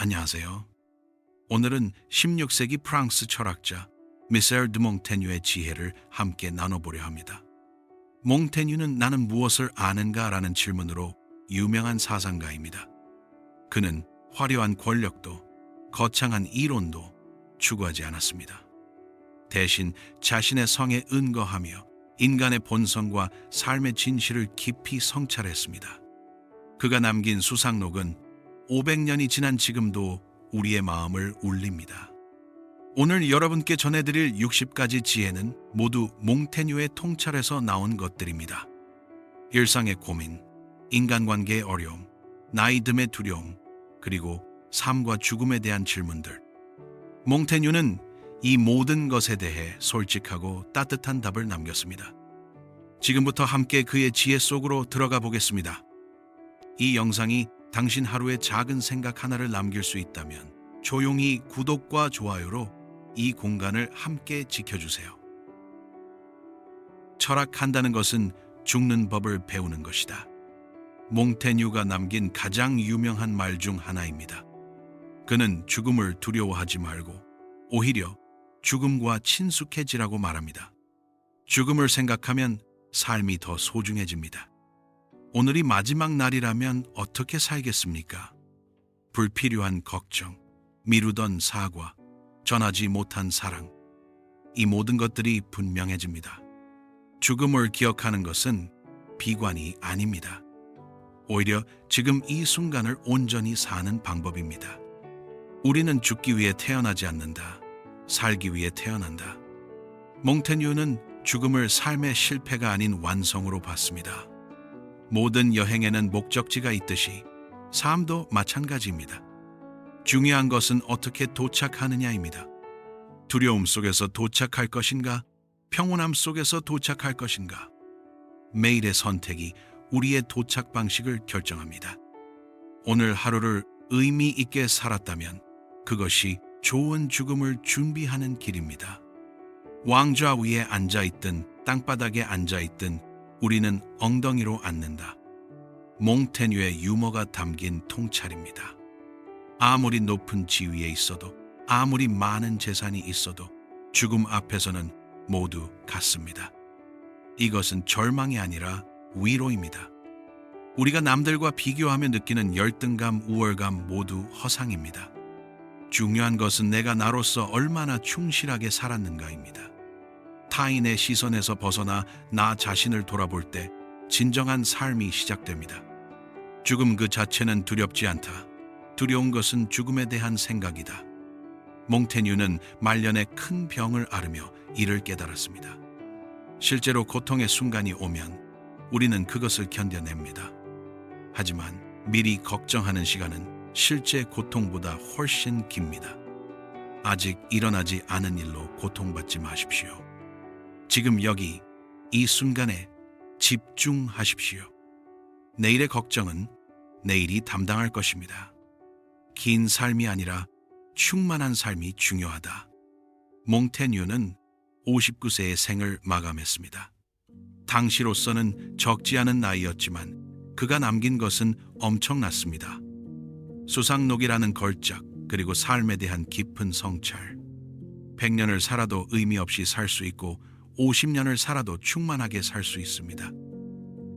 안녕하세요. 오늘은 16세기 프랑스 철학자 미셀 드 몽테뉴의 지혜를 함께 나눠보려 합니다. 몽테뉴는 나는 무엇을 아는가? 라는 질문으로 유명한 사상가입니다. 그는 화려한 권력도 거창한 이론도 추구하지 않았습니다. 대신 자신의 성에 은거하며 인간의 본성과 삶의 진실을 깊이 성찰했습니다. 그가 남긴 수상록은 500년이 지난 지금도 우리의 마음을 울립니다. 오늘 여러분께 전해드릴 60가지 지혜는 모두 몽테뉴의 통찰에서 나온 것들입니다. 일상의 고민, 인간관계의 어려움, 나이 듦의 두려움, 그리고 삶과 죽음에 대한 질문들. 몽테뉴는 이 모든 것에 대해 솔직하고 따뜻한 답을 남겼습니다. 지금부터 함께 그의 지혜 속으로 들어가 보겠습니다. 이 영상이 당신 하루의 작은 생각 하나를 남길 수 있다면 조용히 구독과 좋아요로 이 공간을 함께 지켜주세요. 철학한다는 것은 죽는 법을 배우는 것이다. 몽테뉴가 남긴 가장 유명한 말 중 하나입니다. 그는 죽음을 두려워하지 말고 오히려 죽음과 친숙해지라고 말합니다. 죽음을 생각하면 삶이 더 소중해집니다. 오늘이 마지막 날이라면 어떻게 살겠습니까? 불필요한 걱정, 미루던 사과, 전하지 못한 사랑, 이 모든 것들이 분명해집니다. 죽음을 기억하는 것은 비관이 아닙니다. 오히려 지금 이 순간을 온전히 사는 방법입니다. 우리는 죽기 위해 태어나지 않는다. 살기 위해 태어난다. 몽테뉴는 죽음을 삶의 실패가 아닌 완성으로 봤습니다. 모든 여행에는 목적지가 있듯이 삶도 마찬가지입니다. 중요한 것은 어떻게 도착하느냐입니다. 두려움 속에서 도착할 것인가? 평온함 속에서 도착할 것인가? 매일의 선택이 우리의 도착 방식을 결정합니다. 오늘 하루를 의미 있게 살았다면 그것이 좋은 죽음을 준비하는 길입니다. 왕좌 위에 앉아있든 땅바닥에 앉아있든 우리는 엉덩이로 앉는다. 몽테뉴의 유머가 담긴 통찰입니다. 아무리 높은 지위에 있어도 아무리 많은 재산이 있어도 죽음 앞에서는 모두 같습니다. 이것은 절망이 아니라 위로입니다. 우리가 남들과 비교하며 느끼는 열등감, 우월감 모두 허상입니다. 중요한 것은 내가 나로서 얼마나 충실하게 살았는가입니다. 타인의 시선에서 벗어나 나 자신을 돌아볼 때 진정한 삶이 시작됩니다. 죽음 그 자체는 두렵지 않다. 두려운 것은 죽음에 대한 생각이다. 몽테뉴는 말년에 큰 병을 앓으며 이를 깨달았습니다. 실제로 고통의 순간이 오면 우리는 그것을 견뎌냅니다. 하지만 미리 걱정하는 시간은 실제 고통보다 훨씬 깁니다. 아직 일어나지 않은 일로 고통받지 마십시오. 지금 여기 이 순간에 집중하십시오. 내일의 걱정은 내일이 담당할 것입니다. 긴 삶이 아니라 충만한 삶이 중요하다. 몽테뉴는 59세의 생을 마감했습니다. 당시로서는 적지 않은 나이였지만 그가 남긴 것은 엄청났습니다. 수상록이라는 걸작, 그리고 삶에 대한 깊은 성찰. 100년을 살아도 의미 없이 살 수 있고 50년을 살아도 충만하게 살 수 있습니다.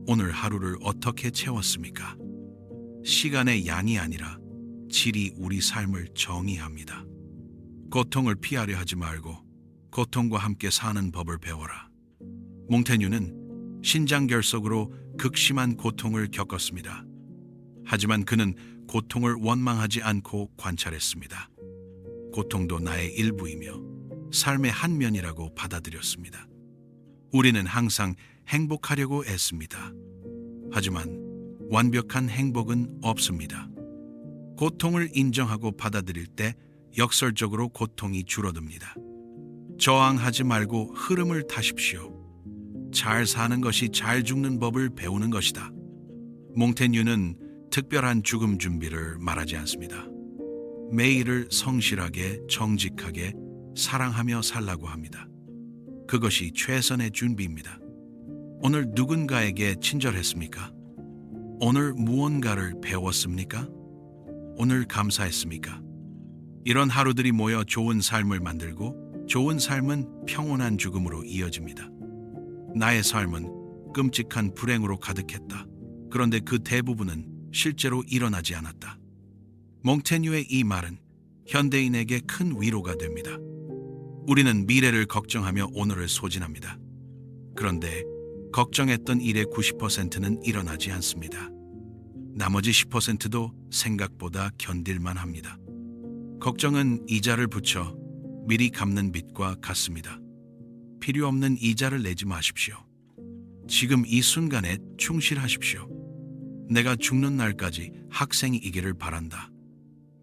오늘 하루를 어떻게 채웠습니까? 시간의 양이 아니라 질이 우리 삶을 정의합니다. 고통을 피하려 하지 말고 고통과 함께 사는 법을 배워라. 몽테뉴는 신장결석으로 극심한 고통을 겪었습니다. 하지만 그는 고통을 원망하지 않고 관찰했습니다. 고통도 나의 일부이며 삶의 한 면이라고 받아들였습니다. 우리는 항상 행복하려고 애씁니다. 하지만 완벽한 행복은 없습니다. 고통을 인정하고 받아들일 때 역설적으로 고통이 줄어듭니다. 저항하지 말고 흐름을 타십시오. 잘 사는 것이 잘 죽는 법을 배우는 것이다. 몽테뉴는 특별한 죽음 준비를 말하지 않습니다. 매일을 성실하게, 정직하게 사랑하며 살라고 합니다. 그것이 최선의 준비입니다. 오늘 누군가에게 친절했습니까? 오늘 무언가를 배웠습니까? 오늘 감사했습니까? 이런 하루들이 모여 좋은 삶을 만들고 좋은 삶은 평온한 죽음으로 이어집니다. 나의 삶은 끔찍한 불행으로 가득했다. 그런데 그 대부분은 실제로 일어나지 않았다. 몽테뉴의 이 말은 현대인에게 큰 위로가 됩니다. 우리는 미래를 걱정하며 오늘을 소진합니다. 그런데 걱정했던 일의 90%는 일어나지 않습니다. 나머지 10%도 생각보다 견딜만 합니다. 걱정은 이자를 붙여 미리 갚는 빚과 같습니다. 필요 없는 이자를 내지 마십시오. 지금 이 순간에 충실하십시오. 내가 죽는 날까지 학생이기를 바란다.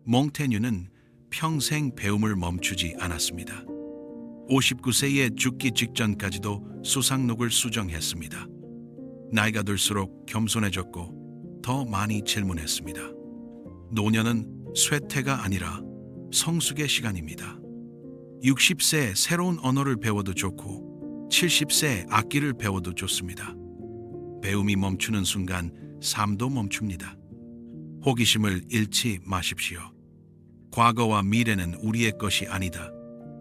몽테뉴는 평생 배움을 멈추지 않았습니다. 59세에 죽기 직전까지도 수상록을 수정했습니다. 나이가 들수록 겸손해졌고 더 많이 질문했습니다. 노년은 쇠퇴가 아니라 성숙의 시간입니다. 60세에 새로운 언어를 배워도 좋고 70세에 악기를 배워도 좋습니다. 배움이 멈추는 순간 삶도 멈춥니다. 호기심을 잃지 마십시오. 과거와 미래는 우리의 것이 아니다.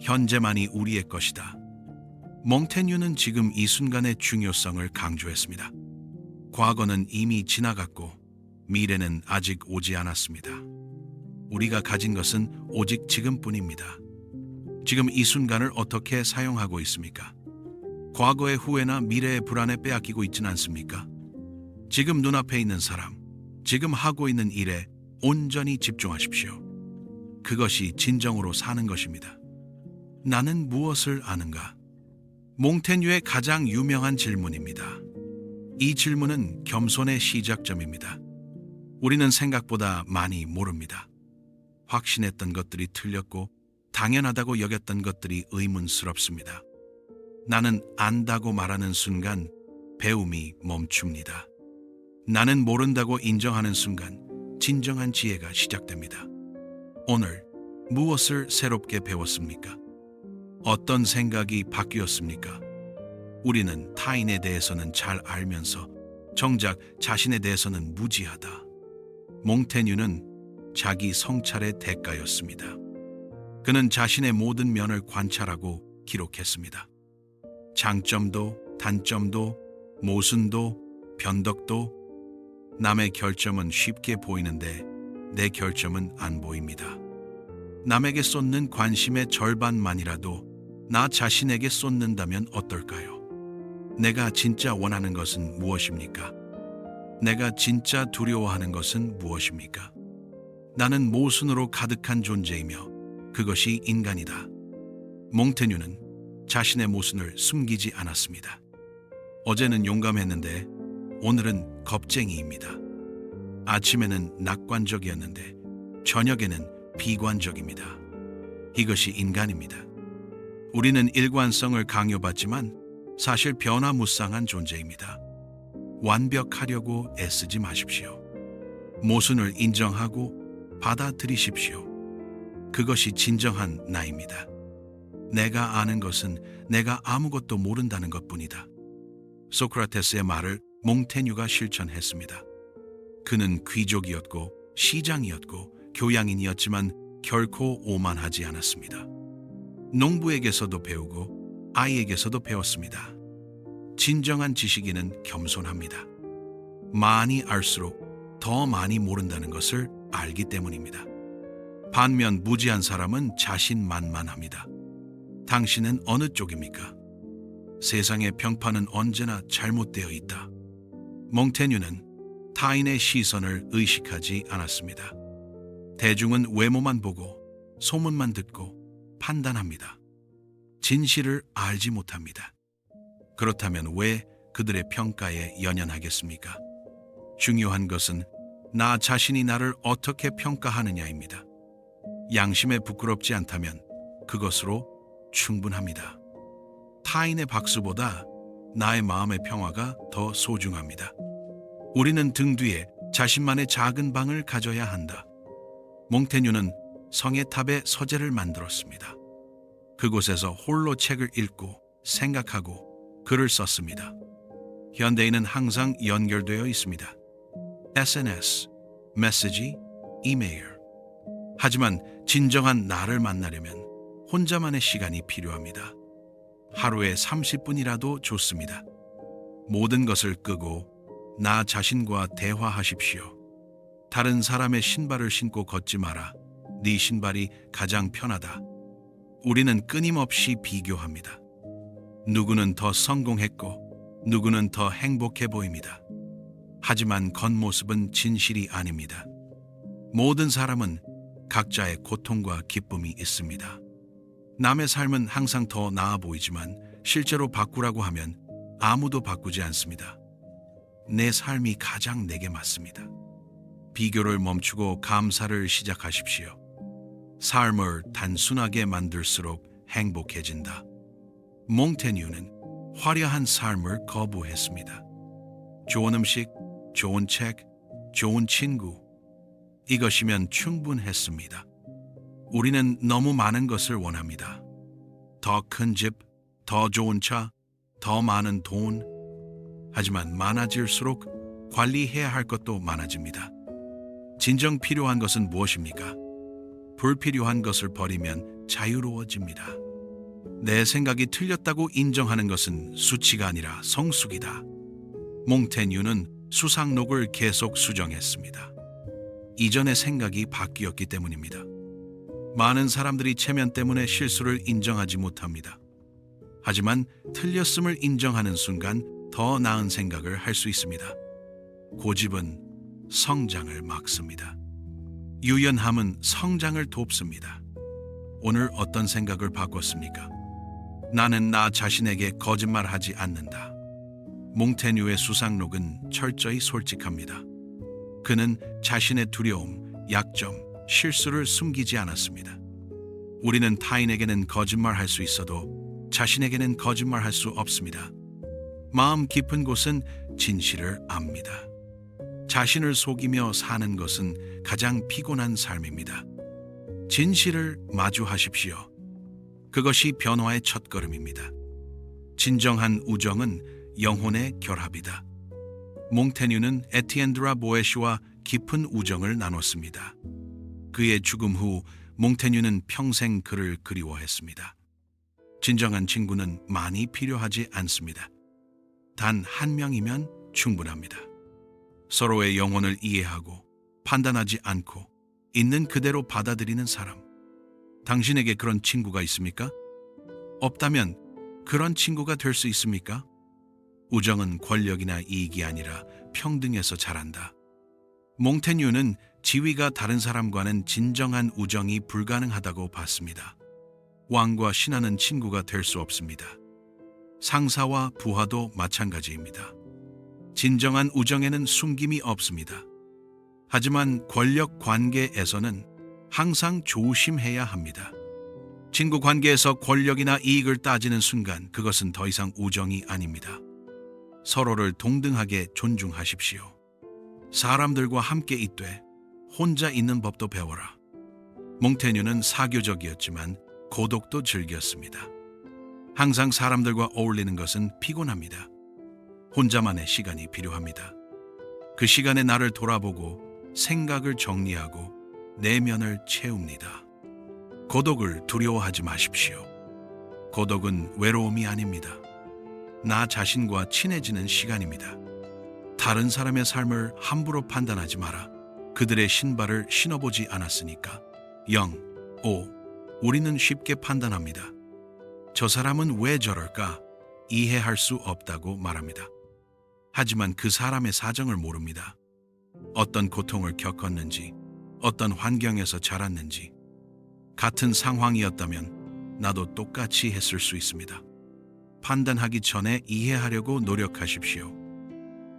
현재만이 우리의 것이다. 몽테뉴는 지금 이 순간의 중요성을 강조했습니다. 과거는 이미 지나갔고 미래는 아직 오지 않았습니다. 우리가 가진 것은 오직 지금뿐입니다. 지금 이 순간을 어떻게 사용하고 있습니까? 과거의 후회나 미래의 불안에 빼앗기고 있지는 않습니까? 지금 눈앞에 있는 사람, 지금 하고 있는 일에 온전히 집중하십시오. 그것이 진정으로 사는 것입니다. 나는 무엇을 아는가? 몽테뉴의 가장 유명한 질문입니다. 이 질문은 겸손의 시작점입니다. 우리는 생각보다 많이 모릅니다. 확신했던 것들이 틀렸고 당연하다고 여겼던 것들이 의문스럽습니다. 나는 안다고 말하는 순간 배움이 멈춥니다. 나는 모른다고 인정하는 순간 진정한 지혜가 시작됩니다. 오늘 무엇을 새롭게 배웠습니까? 어떤 생각이 바뀌었습니까? 우리는 타인에 대해서는 잘 알면서 정작 자신에 대해서는 무지하다. 몽테뉴는 자기 성찰의 대가였습니다. 그는 자신의 모든 면을 관찰하고 기록했습니다. 장점도, 단점도, 모순도, 변덕도. 남의 결점은 쉽게 보이는데 내 결점은 안 보입니다. 남에게 쏟는 관심의 절반만이라도 나 자신에게 쏟는다면 어떨까요? 내가 진짜 원하는 것은 무엇입니까? 내가 진짜 두려워하는 것은 무엇입니까? 나는 모순으로 가득한 존재이며 그것이 인간이다. 몽테뉴는 자신의 모순을 숨기지 않았습니다. 어제는 용감했는데 오늘은 겁쟁이입니다. 아침에는 낙관적이었는데 저녁에는 비관적입니다. 이것이 인간입니다. 우리는 일관성을 강요받지만 사실 변화무쌍한 존재입니다. 완벽하려고 애쓰지 마십시오. 모순을 인정하고 받아들이십시오. 그것이 진정한 나입니다. 내가 아는 것은 내가 아무것도 모른다는 것뿐이다. 소크라테스의 말을 몽테뉴가 실천했습니다. 그는 귀족이었고 시장이었고 교양인이었지만 결코 오만하지 않았습니다. 농부에게서도 배우고 아이에게서도 배웠습니다. 진정한 지식인은 겸손합니다. 많이 알수록 더 많이 모른다는 것을 알기 때문입니다. 반면 무지한 사람은 자신만만합니다. 당신은 어느 쪽입니까? 세상의 평판은 언제나 잘못되어 있다. 몽테뉴는 타인의 시선을 의식하지 않았습니다. 대중은 외모만 보고 소문만 듣고 판단합니다. 진실을 알지 못합니다. 그렇다면 왜 그들의 평가에 연연하겠습니까? 중요한 것은 나 자신이 나를 어떻게 평가하느냐입니다. 양심에 부끄럽지 않다면 그것으로 충분합니다. 타인의 박수보다 나의 마음의 평화가 더 소중합니다. 우리는 등 뒤에 자신만의 작은 방을 가져야 한다. 몽테뉴는 성의 탑에 서재를 만들었습니다. 그곳에서 홀로 책을 읽고 생각하고 글을 썼습니다. 현대인은 항상 연결되어 있습니다. SNS, 메시지, 이메일, 하지만 진정한 나를 만나려면 혼자만의 시간이 필요합니다. 하루에 30분이라도 좋습니다. 모든 것을 끄고 나 자신과 대화하십시오. 다른 사람의 신발을 신고 걷지 마라. 네 신발이 가장 편하다. 우리는 끊임없이 비교합니다. 누구는 더 성공했고 누구는 더 행복해 보입니다. 하지만 겉모습은 진실이 아닙니다. 모든 사람은 각자의 고통과 기쁨이 있습니다. 남의 삶은 항상 더 나아 보이지만 실제로 바꾸라고 하면 아무도 바꾸지 않습니다. 내 삶이 가장 내게 맞습니다. 비교를 멈추고 감사를 시작하십시오. 삶을 단순하게 만들수록 행복해진다. 몽테뉴는 화려한 삶을 거부했습니다. 좋은 음식, 좋은 책, 좋은 친구, 이것이면 충분했습니다. 우리는 너무 많은 것을 원합니다. 더 큰 집, 더 좋은 차, 더 많은 돈. 하지만 많아질수록 관리해야 할 것도 많아집니다. 진정 필요한 것은 무엇입니까? 불필요한 것을 버리면 자유로워집니다. 내 생각이 틀렸다고 인정하는 것은 수치가 아니라 성숙이다. 몽테뉴는 수상록을 계속 수정했습니다. 이전의 생각이 바뀌었기 때문입니다. 많은 사람들이 체면 때문에 실수를 인정하지 못합니다. 하지만 틀렸음을 인정하는 순간 더 나은 생각을 할 수 있습니다. 고집은 성장을 막습니다. 유연함은 성장을 돕습니다. 오늘 어떤 생각을 바꿨습니까? 나는 나 자신에게 거짓말하지 않는다. 몽테뉴의 수상록은 철저히 솔직합니다. 그는 자신의 두려움, 약점, 실수를 숨기지 않았습니다. 우리는 타인에게는 거짓말할 수 있어도 자신에게는 거짓말할 수 없습니다. 마음 깊은 곳은 진실을 압니다. 자신을 속이며 사는 것은 가장 피곤한 삶입니다. 진실을 마주하십시오. 그것이 변화의 첫걸음입니다. 진정한 우정은 영혼의 결합이다. 몽테뉴는 에티엔 드라 보에시와 깊은 우정을 나눴습니다. 그의 죽음 후 몽테뉴는 평생 그를 그리워했습니다. 진정한 친구는 많이 필요하지 않습니다. 단 한 명이면 충분합니다. 서로의 영혼을 이해하고 판단하지 않고 있는 그대로 받아들이는 사람. 당신에게 그런 친구가 있습니까? 없다면 그런 친구가 될 수 있습니까? 우정은 권력이나 이익이 아니라 평등에서 자란다. 몽테뉴는 지위가 다른 사람과는 진정한 우정이 불가능하다고 봤습니다. 왕과 신하는 친구가 될 수 없습니다. 상사와 부하도 마찬가지입니다. 진정한 우정에는 숨김이 없습니다. 하지만 권력 관계에서는 항상 조심해야 합니다. 친구 관계에서 권력이나 이익을 따지는 순간 그것은 더 이상 우정이 아닙니다. 서로를 동등하게 존중하십시오. 사람들과 함께 있되 혼자 있는 법도 배워라. 몽테뉴는 사교적이었지만 고독도 즐겼습니다. 항상 사람들과 어울리는 것은 피곤합니다. 혼자만의 시간이 필요합니다. 그 시간에 나를 돌아보고 생각을 정리하고 내면을 채웁니다. 고독을 두려워하지 마십시오. 고독은 외로움이 아닙니다. 나 자신과 친해지는 시간입니다. 다른 사람의 삶을 함부로 판단하지 마라. 그들의 신발을 신어보지 않았으니까. 0, 5. 우리는 쉽게 판단합니다. 저 사람은 왜 저럴까? 이해할 수 없다고 말합니다. 하지만 그 사람의 사정을 모릅니다. 어떤 고통을 겪었는지, 어떤 환경에서 자랐는지. 같은 상황이었다면 나도 똑같이 했을 수 있습니다. 판단하기 전에 이해하려고 노력하십시오.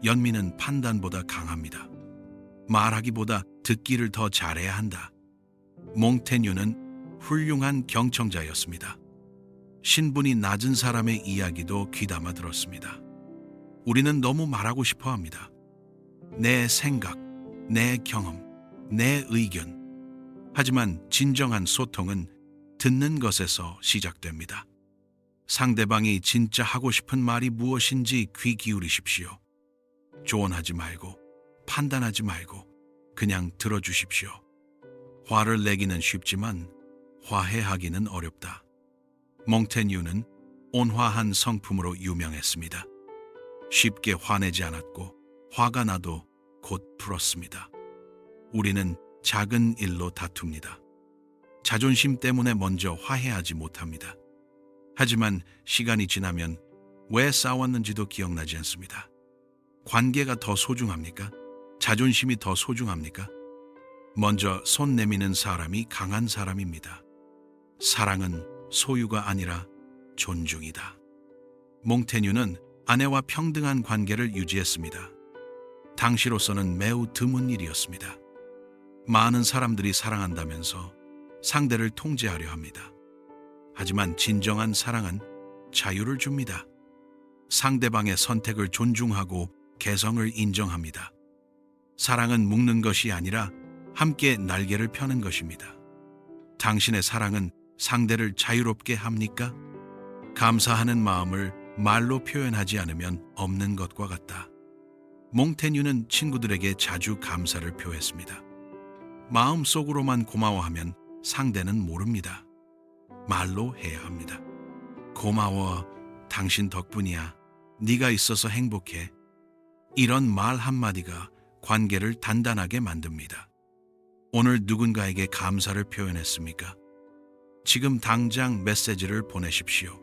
연민은 판단보다 강합니다. 말하기보다 듣기를 더 잘해야 한다. 몽테뉴는 훌륭한 경청자였습니다. 신분이 낮은 사람의 이야기도 귀담아 들었습니다. 우리는 너무 말하고 싶어 합니다. 내 생각, 내 경험, 내 의견. 하지만 진정한 소통은 듣는 것에서 시작됩니다. 상대방이 진짜 하고 싶은 말이 무엇인지 귀 기울이십시오. 조언하지 말고 판단하지 말고 그냥 들어주십시오. 화를 내기는 쉽지만 화해하기는 어렵다. 몽테뉴는 온화한 성품으로 유명했습니다. 쉽게 화내지 않았고 화가 나도 곧 풀었습니다. 우리는 작은 일로 다툽니다. 자존심 때문에 먼저 화해하지 못합니다. 하지만 시간이 지나면 왜 싸웠는지도 기억나지 않습니다. 관계가 더 소중합니까? 자존심이 더 소중합니까? 먼저 손 내미는 사람이 강한 사람입니다. 사랑은 소유가 아니라 존중이다. 몽테뉴는 아내와 평등한 관계를 유지했습니다. 당시로서는 매우 드문 일이었습니다. 많은 사람들이 사랑한다면서 상대를 통제하려 합니다. 하지만 진정한 사랑은 자유를 줍니다. 상대방의 선택을 존중하고 개성을 인정합니다. 사랑은 묶는 것이 아니라 함께 날개를 펴는 것입니다. 당신의 사랑은 상대를 자유롭게 합니까? 감사하는 마음을 말로 표현하지 않으면 없는 것과 같다. 몽테뉴는 친구들에게 자주 감사를 표했습니다. 마음속으로만 고마워하면 상대는 모릅니다. 말로 해야 합니다. 고마워, 당신 덕분이야, 네가 있어서 행복해. 이런 말 한마디가 관계를 단단하게 만듭니다. 오늘 누군가에게 감사를 표현했습니까? 지금 당장 메시지를 보내십시오.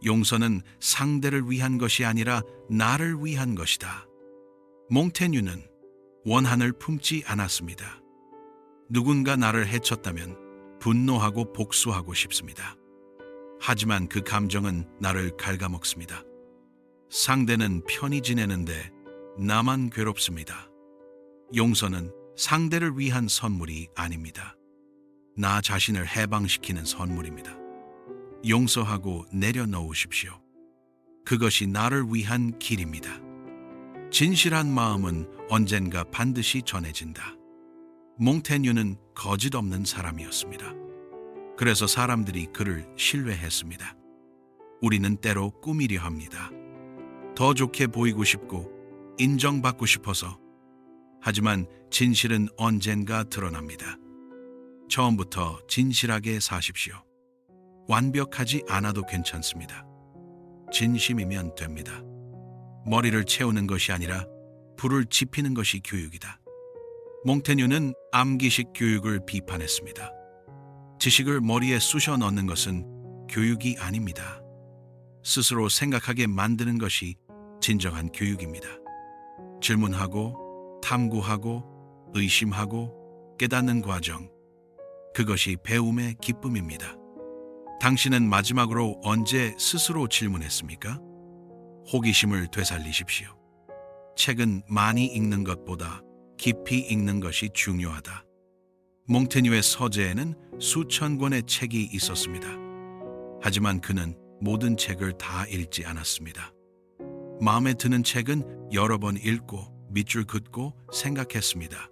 용서는 상대를 위한 것이 아니라 나를 위한 것이다. 몽테뉴는 원한을 품지 않았습니다. 누군가 나를 해쳤다면 분노하고 복수하고 싶습니다. 하지만 그 감정은 나를 갉아먹습니다. 상대는 편히 지내는데 나만 괴롭습니다. 용서는 상대를 위한 선물이 아닙니다. 나 자신을 해방시키는 선물입니다. 용서하고 내려놓으십시오. 그것이 나를 위한 길입니다. 진실한 마음은 언젠가 반드시 전해진다. 몽테뉴는 거짓 없는 사람이었습니다. 그래서 사람들이 그를 신뢰했습니다. 우리는 때로 꾸미려 합니다. 더 좋게 보이고 싶고 인정받고 싶어서. 하지만 진실은 언젠가 드러납니다. 처음부터 진실하게 사십시오. 완벽하지 않아도 괜찮습니다. 진심이면 됩니다. 머리를 채우는 것이 아니라 불을 지피는 것이 교육이다. 몽테뉴는 암기식 교육을 비판했습니다. 지식을 머리에 쑤셔 넣는 것은 교육이 아닙니다. 스스로 생각하게 만드는 것이 진정한 교육입니다. 질문하고 탐구하고 의심하고 깨닫는 과정, 그것이 배움의 기쁨입니다. 당신은 마지막으로 언제 스스로 질문했습니까? 호기심을 되살리십시오. 책은 많이 읽는 것보다 깊이 읽는 것이 중요하다. 몽테뉴의 서재에는 수천 권의 책이 있었습니다. 하지만 그는 모든 책을 다 읽지 않았습니다. 마음에 드는 책은 여러 번 읽고 밑줄 긋고 생각했습니다.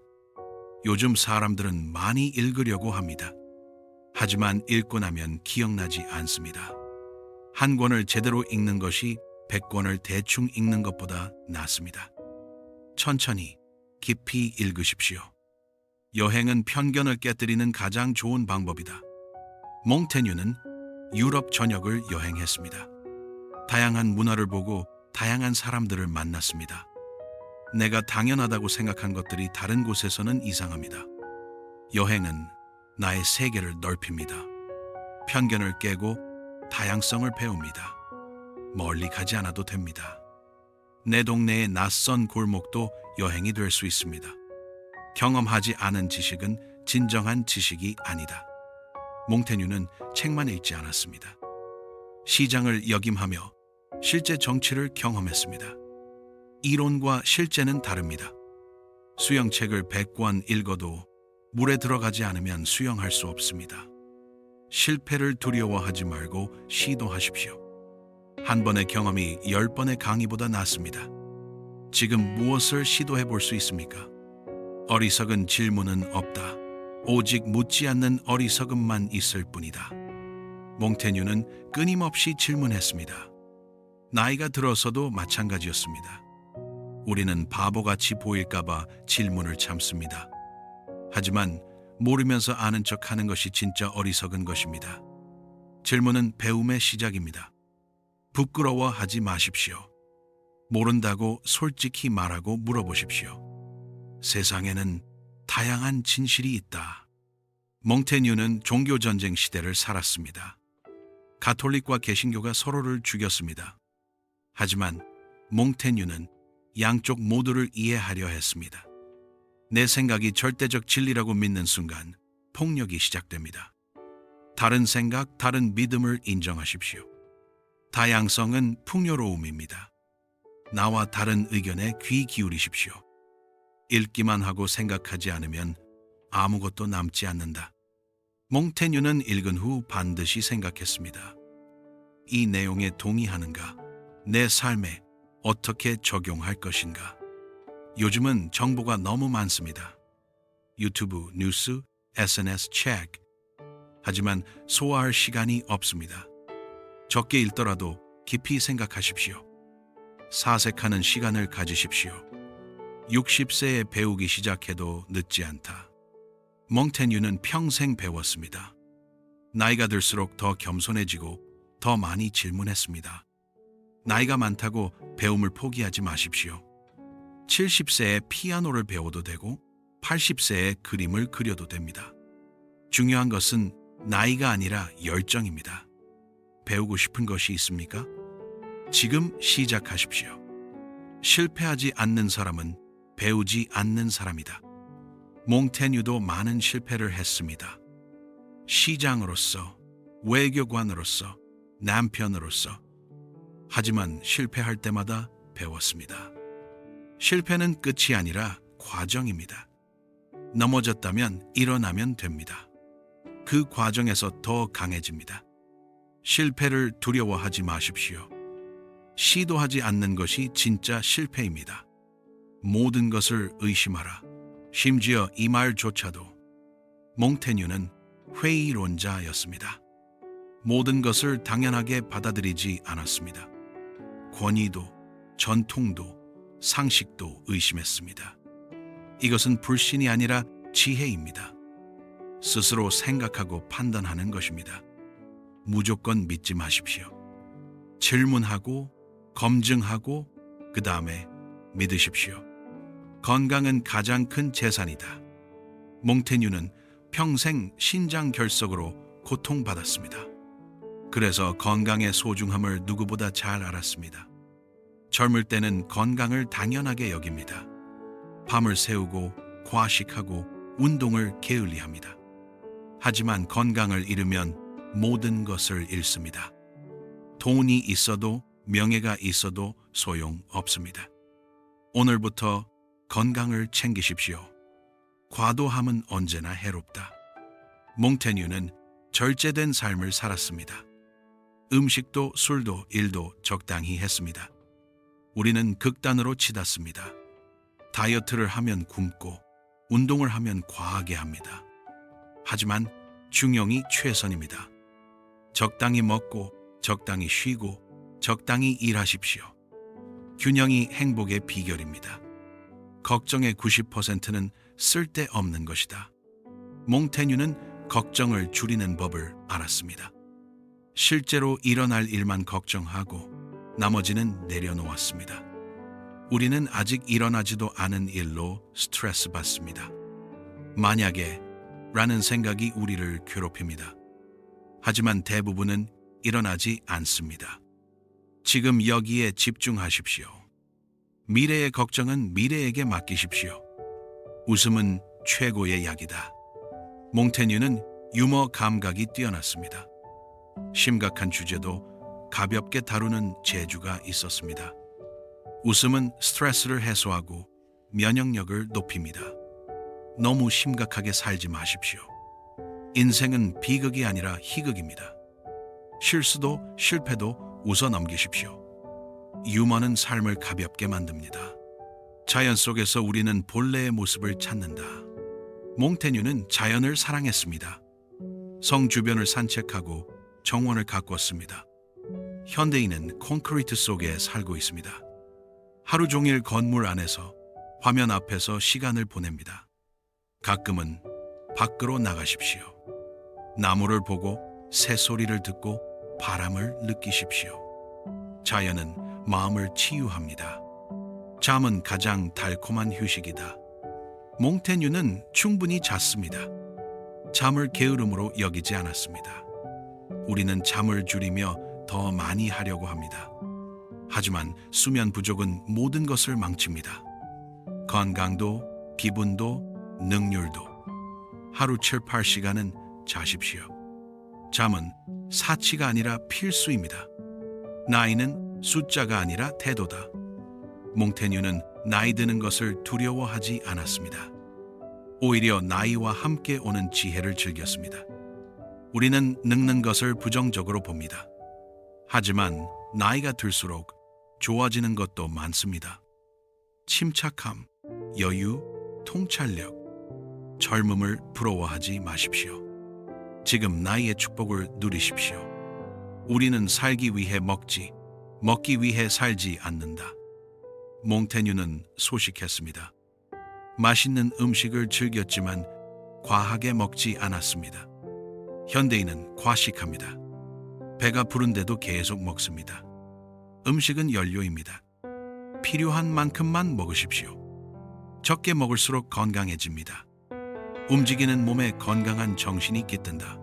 요즘 사람들은 많이 읽으려고 합니다. 하지만 읽고 나면 기억나지 않습니다. 한 권을 제대로 읽는 것이 100권을 대충 읽는 것보다 낫습니다. 천천히 깊이 읽으십시오. 여행은 편견을 깨뜨리는 가장 좋은 방법이다. 몽테뉴는 유럽 전역을 여행했습니다. 다양한 문화를 보고 다양한 사람들을 만났습니다. 내가 당연하다고 생각한 것들이 다른 곳에서는 이상합니다. 여행은 나의 세계를 넓힙니다. 편견을 깨고 다양성을 배웁니다. 멀리 가지 않아도 됩니다. 내 동네의 낯선 골목도 여행이 될 수 있습니다. 경험하지 않은 지식은 진정한 지식이 아니다. 몽테뉴는 책만 읽지 않았습니다. 시장을 역임하며 실제 정치를 경험했습니다. 이론과 실제는 다릅니다. 수영책을 100권 읽어도 물에 들어가지 않으면 수영할 수 없습니다. 실패를 두려워하지 말고 시도하십시오. 한 번의 경험이 10번의 강의보다 낫습니다. 지금 무엇을 시도해 볼 수 있습니까? 어리석은 질문은 없다. 오직 묻지 않는 어리석음만 있을 뿐이다. 몽테뉴는 끊임없이 질문했습니다. 나이가 들어서도 마찬가지였습니다. 우리는 바보같이 보일까봐 질문을 참습니다. 하지만 모르면서 아는 척하는 것이 진짜 어리석은 것입니다. 질문은 배움의 시작입니다. 부끄러워하지 마십시오. 모른다고 솔직히 말하고 물어보십시오. 세상에는 다양한 진실이 있다. 몽테뉴는 종교전쟁 시대를 살았습니다. 가톨릭과 개신교가 서로를 죽였습니다. 하지만 몽테뉴는 양쪽 모두를 이해하려 했습니다. 내 생각이 절대적 진리라고 믿는 순간 폭력이 시작됩니다. 다른 생각, 다른 믿음을 인정하십시오. 다양성은 풍요로움입니다. 나와 다른 의견에 귀 기울이십시오. 읽기만 하고 생각하지 않으면 아무것도 남지 않는다. 몽테뉴는 읽은 후 반드시 생각했습니다. 이 내용에 동의하는가? 내 삶에 어떻게 적용할 것인가? 요즘은 정보가 너무 많습니다. 유튜브, 뉴스, SNS, 책. 하지만 소화할 시간이 없습니다. 적게 읽더라도 깊이 생각하십시오. 사색하는 시간을 가지십시오. 60세에 배우기 시작해도 늦지 않다. 몽테뉴는 평생 배웠습니다. 나이가 들수록 더 겸손해지고 더 많이 질문했습니다. 나이가 많다고 배움을 포기하지 마십시오. 70세에 피아노를 배워도 되고 80세에 그림을 그려도 됩니다. 중요한 것은 나이가 아니라 열정입니다. 배우고 싶은 것이 있습니까? 지금 시작하십시오. 실패하지 않는 사람은 배우지 않는 사람이다. 몽테뉴도 많은 실패를 했습니다. 시장으로서, 외교관으로서, 남편으로서. 하지만 실패할 때마다 배웠습니다. 실패는 끝이 아니라 과정입니다. 넘어졌다면 일어나면 됩니다. 그 과정에서 더 강해집니다. 실패를 두려워하지 마십시오. 시도하지 않는 것이 진짜 실패입니다. 모든 것을 의심하라. 심지어 이 말조차도. 몽테뉴는 회의론자였습니다. 모든 것을 당연하게 받아들이지 않았습니다. 권위도, 전통도, 상식도 의심했습니다. 이것은 불신이 아니라 지혜입니다. 스스로 생각하고 판단하는 것입니다. 무조건 믿지 마십시오. 질문하고 검증하고 그 다음에 믿으십시오. 건강은 가장 큰 재산이다. 몽테뉴는 평생 신장결석으로 고통받았습니다. 그래서 건강의 소중함을 누구보다 잘 알았습니다. 젊을 때는 건강을 당연하게 여깁니다. 밤을 새우고 과식하고 운동을 게을리합니다. 하지만 건강을 잃으면 모든 것을 잃습니다. 돈이 있어도 명예가 있어도 소용없습니다. 오늘부터 건강을 챙기십시오. 과도함은 언제나 해롭다. 몽테뉴는 절제된 삶을 살았습니다. 음식도 술도 일도 적당히 했습니다. 우리는 극단으로 치닫습니다. 다이어트를 하면 굶고 운동을 하면 과하게 합니다. 하지만 중용이 최선입니다. 적당히 먹고 적당히 쉬고 적당히 일하십시오. 균형이 행복의 비결입니다. 걱정의 90%는 쓸데없는 것이다. 몽테뉴는 걱정을 줄이는 법을 알았습니다. 실제로 일어날 일만 걱정하고 나머지는 내려놓았습니다. 우리는 아직 일어나지도 않은 일로 스트레스 받습니다. 만약에 라는 생각이 우리를 괴롭힙니다. 하지만 대부분은 일어나지 않습니다. 지금 여기에 집중하십시오. 미래의 걱정은 미래에게 맡기십시오. 웃음은 최고의 약이다. 몽테뉴는 유머 감각이 뛰어났습니다. 심각한 주제도 가볍게 다루는 재주가 있었습니다. 웃음은 스트레스를 해소하고 면역력을 높입니다. 너무 심각하게 살지 마십시오. 인생은 비극이 아니라 희극입니다. 실수도 실패도 웃어 넘기십시오. 유머는 삶을 가볍게 만듭니다. 자연 속에서 우리는 본래의 모습을 찾는다. 몽테뉴는 자연을 사랑했습니다. 성 주변을 산책하고 정원을 가꾸었습니다. 현대인은 콘크리트 속에 살고 있습니다. 하루 종일 건물 안에서 화면 앞에서 시간을 보냅니다. 가끔은 밖으로 나가십시오. 나무를 보고 새소리를 듣고 바람을 느끼십시오. 자연은 마음을 치유합니다. 잠은 가장 달콤한 휴식이다. 몽테뉴는 충분히 잤습니다. 잠을 게으름으로 여기지 않았습니다. 우리는 잠을 줄이며 더 많이 하려고 합니다. 하지만 수면 부족은 모든 것을 망칩니다. 건강도, 기분도, 능률도. 하루 7, 8시간은 자십시오. 잠은 사치가 아니라 필수입니다. 나이는 숫자가 아니라 태도다. 몽테뉴는 나이 드는 것을 두려워하지 않았습니다. 오히려 나이와 함께 오는 지혜를 즐겼습니다. 우리는 늙는 것을 부정적으로 봅니다. 하지만 나이가 들수록 좋아지는 것도 많습니다. 침착함, 여유, 통찰력. 젊음을 부러워하지 마십시오. 지금 나이의 축복을 누리십시오. 우리는 살기 위해 먹지, 먹기 위해 살지 않는다. 몽테뉴는 소식했습니다. 맛있는 음식을 즐겼지만 과하게 먹지 않았습니다. 현대인은 과식합니다. 배가 부른데도 계속 먹습니다. 음식은 연료입니다. 필요한 만큼만 먹으십시오. 적게 먹을수록 건강해집니다. 움직이는 몸에 건강한 정신이 깃든다.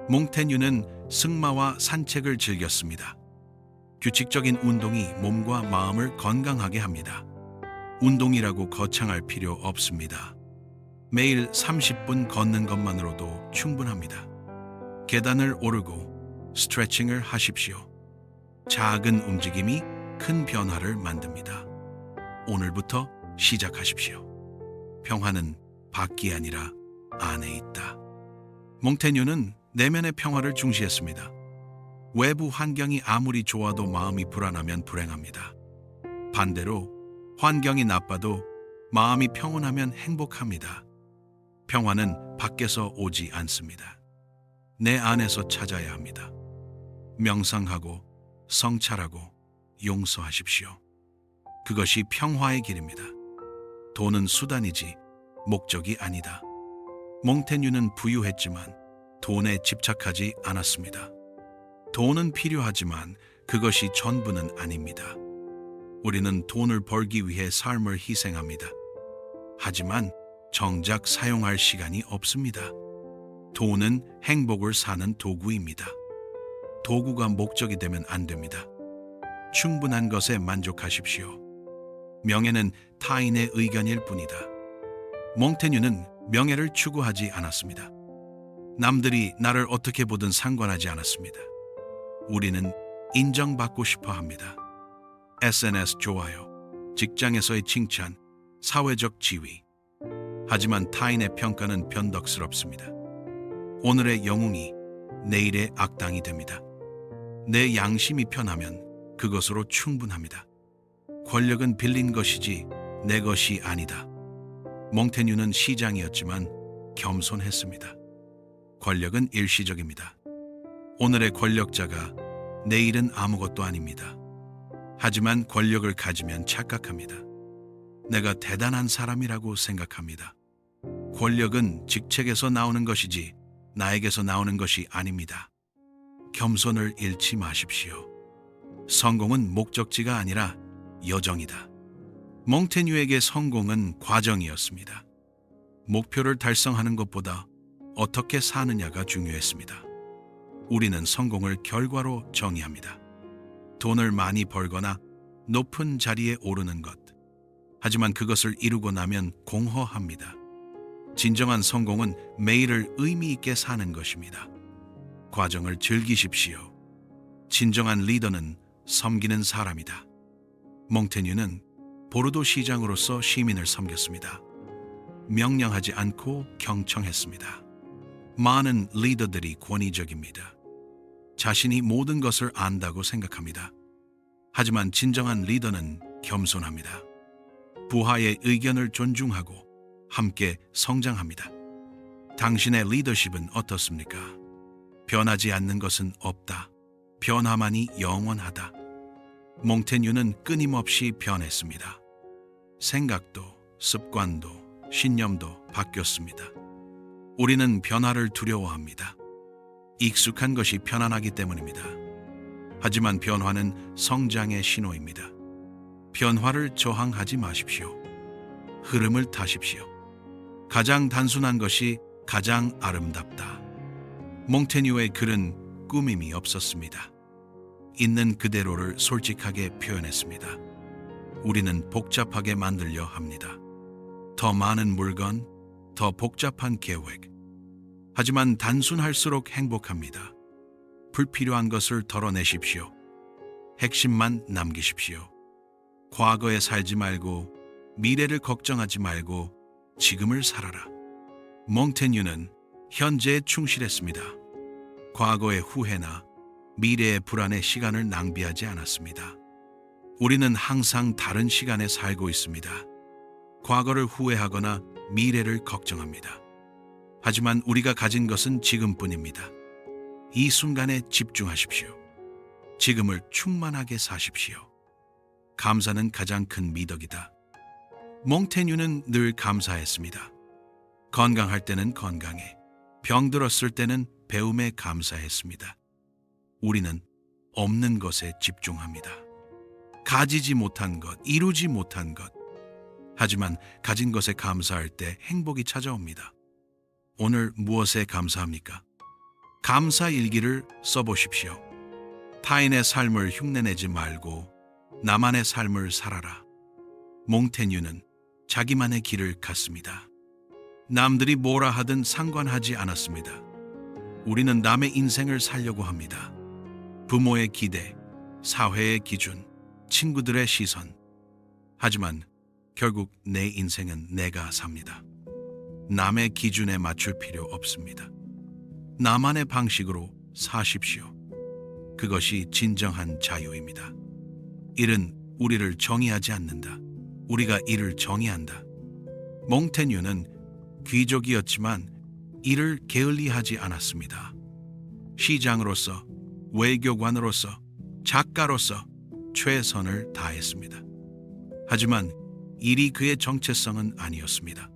몽테뉴는 승마와 산책을 즐겼습니다. 규칙적인 운동이 몸과 마음을 건강하게 합니다. 운동이라고 거창할 필요 없습니다. 매일 30분 걷는 것만으로도 충분합니다. 계단을 오르고 스트레칭을 하십시오. 작은 움직임이 큰 변화를 만듭니다. 오늘부터 시작하십시오. 평화는 밖이 아니라 안에 있다. 몽테뉴는 내면의 평화를 중시했습니다. 외부 환경이 아무리 좋아도 마음이 불안하면 불행합니다. 반대로 환경이 나빠도 마음이 평온하면 행복합니다. 평화는 밖에서 오지 않습니다. 내 안에서 찾아야 합니다. 명상하고 성찰하고 용서하십시오. 그것이 평화의 길입니다. 돈은 수단이지 목적이 아니다. 몽테뉴는 부유했지만 돈에 집착하지 않았습니다. 돈은 필요하지만 그것이 전부는 아닙니다. 우리는 돈을 벌기 위해 삶을 희생합니다. 하지만 정작 사용할 시간이 없습니다. 돈은 행복을 사는 도구입니다. 도구가 목적이 되면 안 됩니다. 충분한 것에 만족하십시오. 명예는 타인의 의견일 뿐이다. 몽테뉴는 명예를 추구하지 않았습니다. 남들이 나를 어떻게 보든 상관하지 않았습니다. 우리는 인정받고 싶어 합니다. SNS 좋아요, 직장에서의 칭찬, 사회적 지위. 하지만 타인의 평가는 변덕스럽습니다. 오늘의 영웅이 내일의 악당이 됩니다. 내 양심이 편하면 그것으로 충분합니다. 권력은 빌린 것이지 내 것이 아니다. 몽테뉴는 시장이었지만 겸손했습니다. 권력은 일시적입니다. 오늘의 권력자가 내일은 아무것도 아닙니다. 하지만 권력을 가지면 착각합니다. 내가 대단한 사람이라고 생각합니다. 권력은 직책에서 나오는 것이지 나에게서 나오는 것이 아닙니다. 겸손을 잃지 마십시오. 성공은 목적지가 아니라 여정이다. 몽테뉴에게 성공은 과정이었습니다. 목표를 달성하는 것보다 어떻게 사느냐가 중요했습니다. 우리는 성공을 결과로 정의합니다. 돈을 많이 벌거나 높은 자리에 오르는 것. 하지만 그것을 이루고 나면 공허합니다. 진정한 성공은 매일을 의미 있게 사는 것입니다. 과정을 즐기십시오. 진정한 리더는 섬기는 사람이다. 몽테뉴는 보르도 시장으로서 시민을 섬겼습니다. 명령하지 않고 경청했습니다. 많은 리더들이 권위적입니다. 자신이 모든 것을 안다고 생각합니다. 하지만 진정한 리더는 겸손합니다. 부하의 의견을 존중하고 함께 성장합니다. 당신의 리더십은 어떻습니까? 변하지 않는 것은 없다. 변화만이 영원하다. 몽테뉴는 끊임없이 변했습니다. 생각도, 습관도, 신념도 바뀌었습니다. 우리는 변화를 두려워합니다. 익숙한 것이 편안하기 때문입니다. 하지만 변화는 성장의 신호입니다. 변화를 저항하지 마십시오. 흐름을 타십시오. 가장 단순한 것이 가장 아름답다. 몽테뉴의 글은 꾸밈이 없었습니다. 있는 그대로를 솔직하게 표현했습니다. 우리는 복잡하게 만들려 합니다. 더 많은 물건, 더 복잡한 계획. 하지만 단순할수록 행복합니다. 불필요한 것을 덜어내십시오. 핵심만 남기십시오. 과거에 살지 말고 미래를 걱정하지 말고 지금을 살아라. 몽테뉴는 현재에 충실했습니다. 과거의 후회나 미래의 불안에 시간을 낭비하지 않았습니다. 우리는 항상 다른 시간에 살고 있습니다. 과거를 후회하거나 미래를 걱정합니다. 하지만 우리가 가진 것은 지금뿐입니다. 이 순간에 집중하십시오. 지금을 충만하게 사십시오. 감사는 가장 큰 미덕이다. 몽테뉴는 늘 감사했습니다. 건강할 때는 건강에, 병들었을 때는 배움에 감사했습니다. 우리는 없는 것에 집중합니다. 가지지 못한 것, 이루지 못한 것. 하지만 가진 것에 감사할 때 행복이 찾아옵니다. 오늘 무엇에 감사합니까? 감사 일기를 써보십시오. 타인의 삶을 흉내내지 말고 나만의 삶을 살아라. 몽테뉴는 자기만의 길을 갔습니다. 남들이 뭐라 하든 상관하지 않았습니다. 우리는 남의 인생을 살려고 합니다. 부모의 기대, 사회의 기준, 친구들의 시선. 하지만 결국 내 인생은 내가 삽니다. 남의 기준에 맞출 필요 없습니다. 나만의 방식으로 사십시오. 그것이 진정한 자유입니다. 일은 우리를 정의하지 않는다. 우리가 일을 정의한다. 몽테뉴는 귀족이었지만 일을 게을리하지 않았습니다. 시장으로서, 외교관으로서, 작가로서 최선을 다했습니다. 하지만 일이 그의 정체성은 아니었습니다.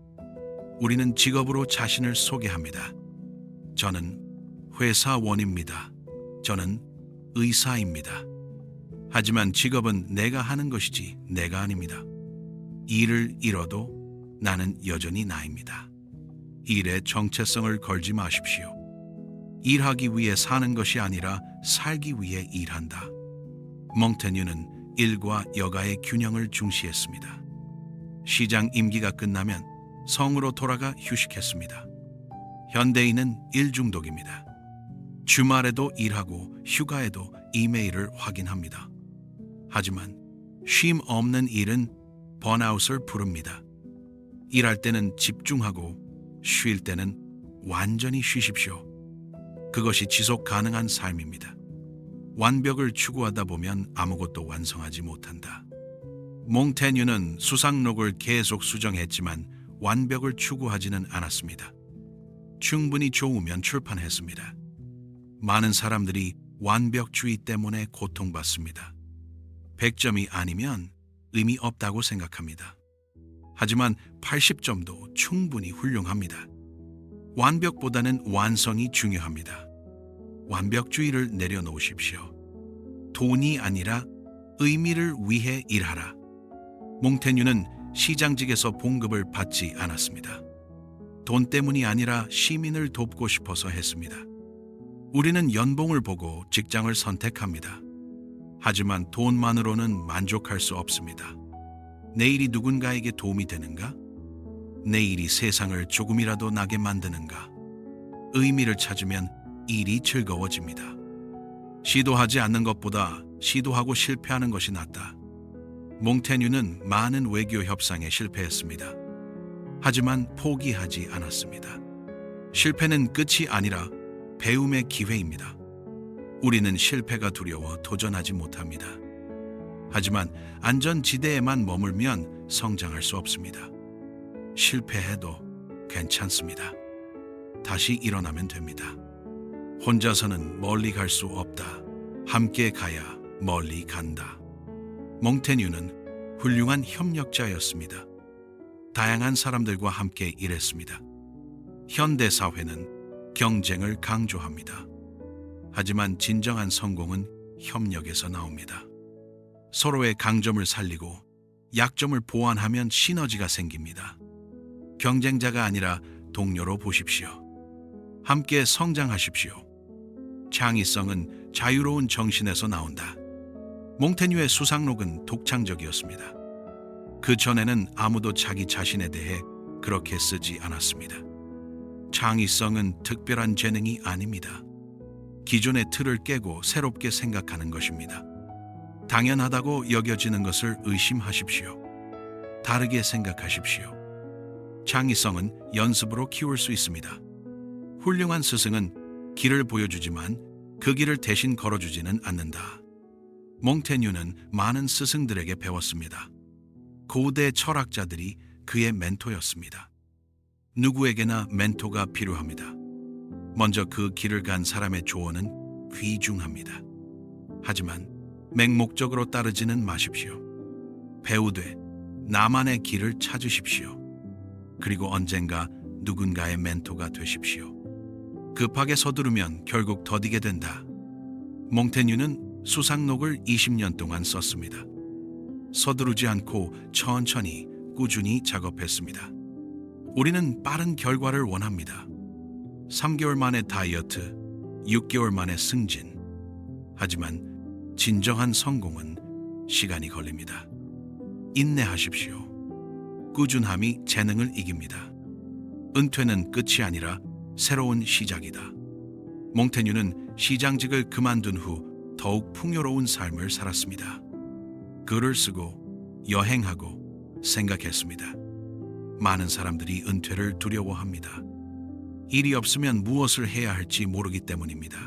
우리는 직업으로 자신을 소개합니다. 저는 회사원입니다. 저는 의사입니다. 하지만 직업은 내가 하는 것이지 내가 아닙니다. 일을 잃어도 나는 여전히 나입니다. 일에 정체성을 걸지 마십시오. 일하기 위해 사는 것이 아니라 살기 위해 일한다. 몽테뉴는 일과 여가의 균형을 중시했습니다. 시장 임기가 끝나면 성으로 돌아가 휴식했습니다. 현대인은 일 중독입니다. 주말에도 일하고 휴가에도 이메일을 확인합니다. 하지만 쉼 없는 일은 번아웃을 부릅니다. 일할 때는 집중하고 쉴 때는 완전히 쉬십시오. 그것이 지속 가능한 삶입니다. 완벽을 추구하다 보면 아무것도 완성하지 못한다. 몽테뉴는 수상록을 계속 수정했지만 완벽을 추구하지는 않았습니다. 충분히 좋으면 출판했습니다. 많은 사람들이 완벽주의 때문에 고통받습니다. 100점이 아니면 의미 없다고 생각합니다. 하지만 80점도 충분히 훌륭합니다. 완벽보다는 완성이 중요합니다. 완벽주의를 내려놓으십시오. 돈이 아니라 의미를 위해 일하라. 몽테뉴는 시장직에서 봉급을 받지 않았습니다. 돈 때문이 아니라 시민을 돕고 싶어서 했습니다. 우리는 연봉을 보고 직장을 선택합니다. 하지만 돈만으로는 만족할 수 없습니다. 내 일이 누군가에게 도움이 되는가? 내 일이 세상을 조금이라도 나게 만드는가? 의미를 찾으면 일이 즐거워집니다. 시도하지 않는 것보다 시도하고 실패하는 것이 낫다. 몽테뉴는 많은 외교 협상에 실패했습니다. 하지만 포기하지 않았습니다. 실패는 끝이 아니라 배움의 기회입니다. 우리는 실패가 두려워 도전하지 못합니다. 하지만 안전지대에만 머물면 성장할 수 없습니다. 실패해도 괜찮습니다. 다시 일어나면 됩니다. 혼자서는 멀리 갈 수 없다. 함께 가야 멀리 간다. 몽테뉴는 훌륭한 협력자였습니다. 다양한 사람들과 함께 일했습니다. 현대 사회는 경쟁을 강조합니다. 하지만 진정한 성공은 협력에서 나옵니다. 서로의 강점을 살리고 약점을 보완하면 시너지가 생깁니다. 경쟁자가 아니라 동료로 보십시오. 함께 성장하십시오. 창의성은 자유로운 정신에서 나온다. 몽테뉴의 수상록은 독창적이었습니다. 그 전에는 아무도 자기 자신에 대해 그렇게 쓰지 않았습니다. 창의성은 특별한 재능이 아닙니다. 기존의 틀을 깨고 새롭게 생각하는 것입니다. 당연하다고 여겨지는 것을 의심하십시오. 다르게 생각하십시오. 창의성은 연습으로 키울 수 있습니다. 훌륭한 스승은 길을 보여주지만 그 길을 대신 걸어주지는 않는다. 몽테뉴는 많은 스승들에게 배웠습니다. 고대 철학자들이 그의 멘토였습니다. 누구에게나 멘토가 필요합니다. 먼저 그 길을 간 사람의 조언은 귀중합니다. 하지만 맹목적으로 따르지는 마십시오. 배우되 나만의 길을 찾으십시오. 그리고 언젠가 누군가의 멘토가 되십시오. 급하게 서두르면 결국 더디게 된다. 몽테뉴는 수상록을 20년 동안 썼습니다. 서두르지 않고 천천히 꾸준히 작업했습니다. 우리는 빠른 결과를 원합니다. 3개월 만에 다이어트, 6개월 만에 승진. 하지만 진정한 성공은 시간이 걸립니다. 인내하십시오. 꾸준함이 재능을 이깁니다. 은퇴는 끝이 아니라 새로운 시작이다. 몽테뉴는 시장직을 그만둔 후 더욱 풍요로운 삶을 살았습니다. 글을 쓰고 여행하고 생각했습니다. 많은 사람들이 은퇴를 두려워합니다. 일이 없으면 무엇을 해야 할지 모르기 때문입니다.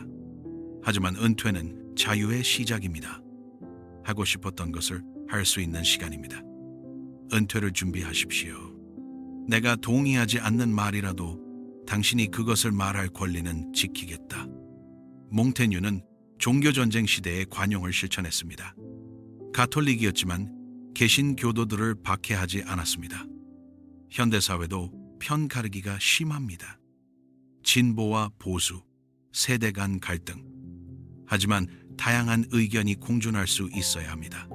하지만 은퇴는 자유의 시작입니다. 하고 싶었던 것을 할 수 있는 시간입니다. 은퇴를 준비하십시오. 내가 동의하지 않는 말이라도 당신이 그것을 말할 권리는 지키겠다. 몽테뉴는 종교전쟁 시대의 관용을 실천했습니다. 가톨릭이었지만 개신교도들을 박해하지 않았습니다. 현대사회도 편가르기가 심합니다. 진보와 보수, 세대 간 갈등. 하지만 다양한 의견이 공존할 수 있어야 합니다.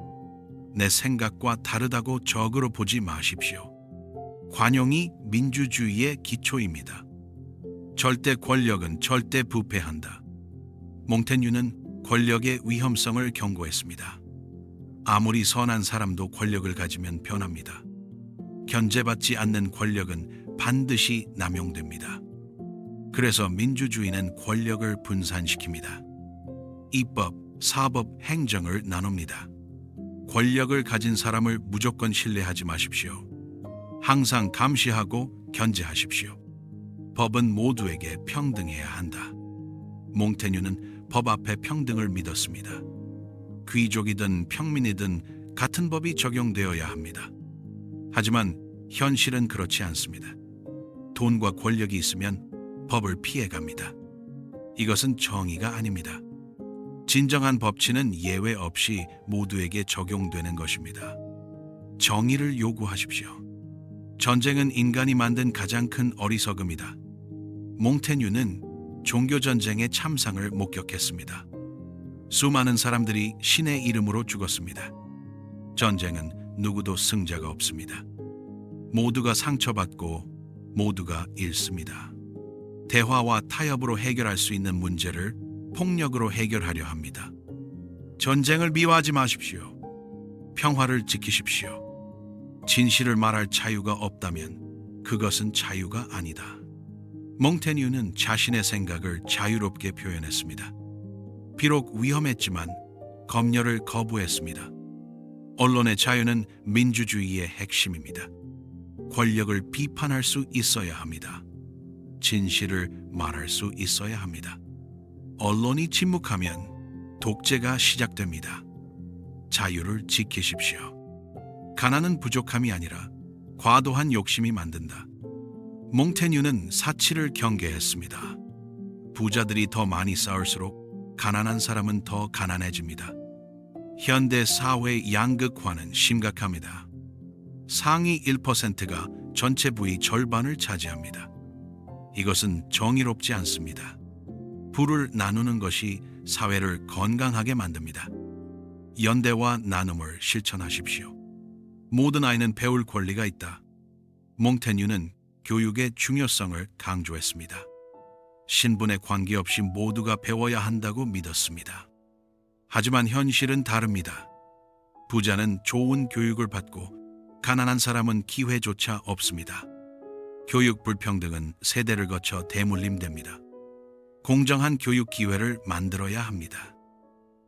내 생각과 다르다고 적으로 보지 마십시오. 관용이 민주주의의 기초입니다. 절대 권력은 절대 부패한다. 몽테뉴는 권력의 위험성을 경고했습니다. 아무리 선한 사람도 권력을 가지면 변합니다. 견제받지 않는 권력은 반드시 남용됩니다. 그래서 민주주의는 권력을 분산시킵니다. 입법, 사법, 행정을 나눕니다. 권력을 가진 사람을 무조건 신뢰하지 마십시오. 항상 감시하고 견제하십시오. 법은 모두에게 평등해야 한다. 몽테뉴는 법 앞에 평등을 믿었습니다. 귀족이든 평민이든 같은 법이 적용되어야 합니다. 하지만 현실은 그렇지 않습니다. 돈과 권력이 있으면 법을 피해갑니다. 이것은 정의가 아닙니다. 진정한 법치는 예외 없이 모두에게 적용되는 것입니다. 정의를 요구하십시오. 전쟁은 인간이 만든 가장 큰 어리석음이다. 몽테뉴는 종교전쟁의 참상을 목격했습니다. 수많은 사람들이 신의 이름으로 죽었습니다. 전쟁은 누구도 승자가 없습니다. 모두가 상처받고 모두가 잃습니다. 대화와 타협으로 해결할 수 있는 문제를 폭력으로 해결하려 합니다. 전쟁을 미워하지 마십시오. 평화를 지키십시오. 진실을 말할 자유가 없다면 그것은 자유가 아니다. 몽테뉴는 자신의 생각을 자유롭게 표현했습니다. 비록 위험했지만 검열을 거부했습니다. 언론의 자유는 민주주의의 핵심입니다. 권력을 비판할 수 있어야 합니다. 진실을 말할 수 있어야 합니다. 언론이 침묵하면 독재가 시작됩니다. 자유를 지키십시오. 가난은 부족함이 아니라 과도한 욕심이 만든다. 몽테뉴는 사치를 경계했습니다. 부자들이 더 많이 쌓을수록 가난한 사람은 더 가난해집니다. 현대 사회의 양극화는 심각합니다. 상위 1%가 전체 부의 절반을 차지합니다. 이것은 정의롭지 않습니다. 부를 나누는 것이 사회를 건강하게 만듭니다. 연대와 나눔을 실천하십시오. 모든 아이는 배울 권리가 있다. 몽테뉴는 교육의 중요성을 강조했습니다. 신분에 관계없이 모두가 배워야 한다고 믿었습니다. 하지만 현실은 다릅니다. 부자는 좋은 교육을 받고 가난한 사람은 기회조차 없습니다. 교육 불평등은 세대를 거쳐 대물림됩니다. 공정한 교육 기회를 만들어야 합니다.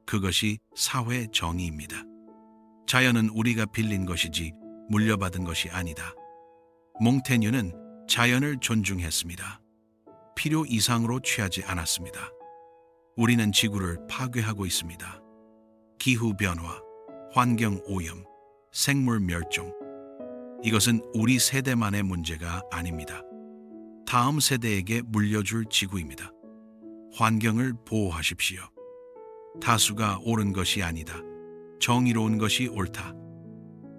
그것이 사회 정의입니다. 자연은 우리가 빌린 것이지 물려받은 것이 아니다. 몽테뉴는 자연을 존중했습니다. 필요 이상으로 취하지 않았습니다. 우리는 지구를 파괴하고 있습니다. 기후변화, 환경오염, 생물 멸종. 이것은 우리 세대만의 문제가 아닙니다. 다음 세대에게 물려줄 지구입니다. 환경을 보호하십시오. 다수가 옳은 것이 아니다. 정의로운 것이 옳다.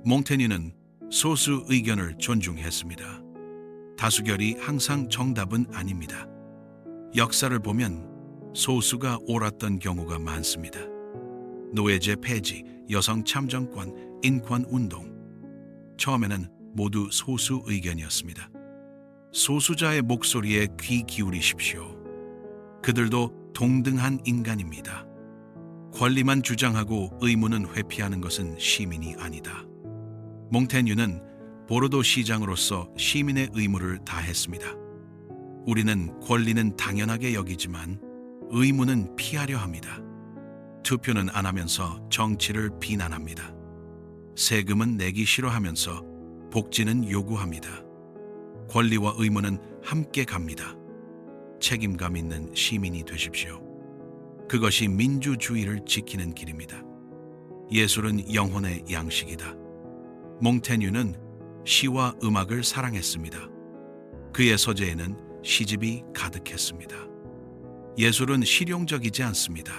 몽테뉴는 소수 의견을 존중했습니다. 다수결이 항상 정답은 아닙니다. 역사를 보면 소수가 옳았던 경우가 많습니다. 노예제 폐지, 여성 참정권, 인권운동. 처음에는 모두 소수 의견이었습니다. 소수자의 목소리에 귀 기울이십시오. 그들도 동등한 인간입니다. 권리만 주장하고 의무는 회피하는 것은 시민이 아니다. 몽테뉴는 보르도 시장으로서 시민의 의무를 다했습니다. 우리는 권리는 당연하게 여기지만 의무는 피하려 합니다. 투표는 안 하면서 정치를 비난합니다. 세금은 내기 싫어하면서 복지는 요구합니다. 권리와 의무는 함께 갑니다. 책임감 있는 시민이 되십시오. 그것이 민주주의를 지키는 길입니다. 예술은 영혼의 양식이다. 몽테뉴는 시와 음악을 사랑했습니다. 그의 서재에는 시집이 가득했습니다. 예술은 실용적이지 않습니다.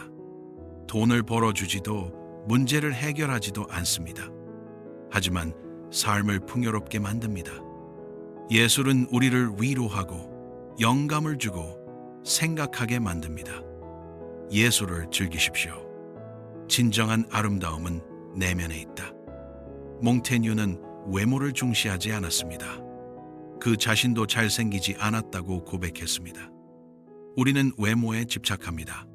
돈을 벌어주지도 문제를 해결하지도 않습니다. 하지만 삶을 풍요롭게 만듭니다. 예술은 우리를 위로하고 영감을 주고 생각하게 만듭니다. 예술을 즐기십시오. 진정한 아름다움은 내면에 있다. 몽테뉴는 외모를 중시하지 않았습니다. 그 자신도 잘생기지 않았다고 고백했습니다. 우리는 외모에 집착합니다.